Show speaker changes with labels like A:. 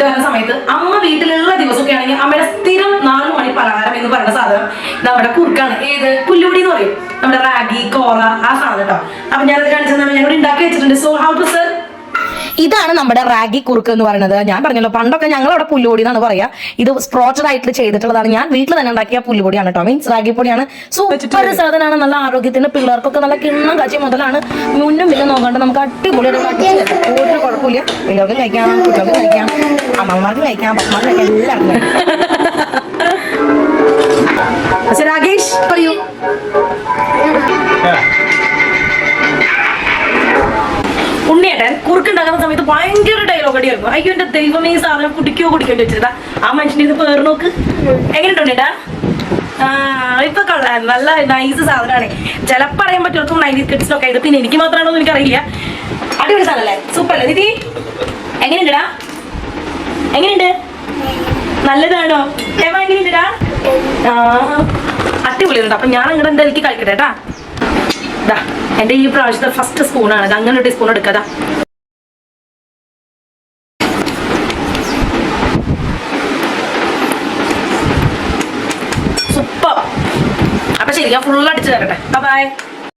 A: വരുന്ന സമയത്ത് അമ്മ വീട്ടിലുള്ള ദിവസമൊക്കെ ആണെങ്കിൽ അമ്മയുടെ സ്ഥിരം 4 മണി പലഹാരം എന്ന് പറയുന്ന സാധനം നമ്മുടെ കുറുക്കാണ്. ഏത്? പുല്ലുപൊടി എന്ന് പറയും. നമ്മുടെ റാഗി കോറ ആ സാധനം കേട്ടോ. അപ്പൊ ഞാനത് കാണിച്ചത് ഞാനിവിടെ ഉണ്ടാക്കി വെച്ചിട്ടുണ്ട്. So how to sir?
B: ഇതാണ് നമ്മുടെ റാഗി കുറുക്ക് എന്ന് പറയുന്നത്. ഞാൻ പറഞ്ഞല്ലോ പണ്ടൊക്കെ ഞങ്ങൾ അവിടെ പുല്ലുപൊടി എന്നാണ് പറയാ. ഇത് സ്പ്രോട്ടഡ് ആയിട്ട് ചെയ്തിട്ടുള്ളതാണ്. ഞാൻ വീട്ടിൽ തന്നെ ഉണ്ടാക്കിയ പുല്ലുപൊടിയാണ് കേട്ടോ. മീൻസ് റാഗി പൊടിയാണ്. സൂപ്പർ സാധനമാണ്. നല്ല ആരോഗ്യത്തിന്, പിള്ളേർക്കൊക്കെ നല്ല കിണ്ണം കാച്ചി മുതലാണ്. മുന്നും പിന്നെ നോക്കാണ്ട് നമുക്ക് അടിപൊളിയായിട്ട് ഒരു കുഴപ്പമില്ല. പിള്ളേർക്ക് കഴിക്കാം, കുട്ടികൾക്ക് കഴിക്കാം, അമ്മമാർക്ക് കഴിക്കാം, പപ്പമാർക്ക് കഴിക്കാം, എല്ലാവർക്കും കഴിക്കാം.
A: രാകേഷ് പറയൂ. ഉണ്ണിയേട്ടൻ കുറുക്കുണ്ടാക്കുന്ന സമയത്ത് ഭയങ്കര ഡയലോഗ് അടിയായിരുന്നു. അയ്യോ എന്റെ ദൈവമേ, ഈ സാധനം കുടിക്കേണ്ടി വെച്ചിട്ടാ ആ മനുഷ്യന്റെ ഇത് പേർ നോക്ക്. എങ്ങനെയുണ്ട് ഉണ്ണിയേട്ടാ? ഇപ്പൊ കൊള്ളാം, നല്ല നൈസ് സാധനമാണ്. ചിലപ്പോൾ അറിയാൻ പറ്റും 90s കിഡ്സിനൊക്കെ ഇത്. പിന്നെ എനിക്ക് മാത്രമാണോ എന്ന് എനിക്കറിയില്ല. അടിപൊളി സാധനല്ലേ? സൂപ്പർ അല്ലേ ദീദി? എങ്ങനെയുണ്ടടാ? എങ്ങനെയുണ്ട്? നല്ലതാണോ? എങ്ങനെയുണ്ടടാ? അടിപൊളിയുണ്ട്. അപ്പൊ ഞാൻ അങ്ങോട്ട് എന്താ എനിക്ക് കഴിക്കട്ടെ കേട്ടാ. എന്റെ ഈ പ്രാവശ്യത്തെ ഫസ്റ്റ് സ്പൂണാണ്. അങ്ങനെ ഒരു സ്പൂൺ എടുക്കാതാ. സൂപ്പർ. അപ്പൊ ശരി, ഞാൻ ഫുൾ അടിച്ചു തരട്ടെ. ബൈ.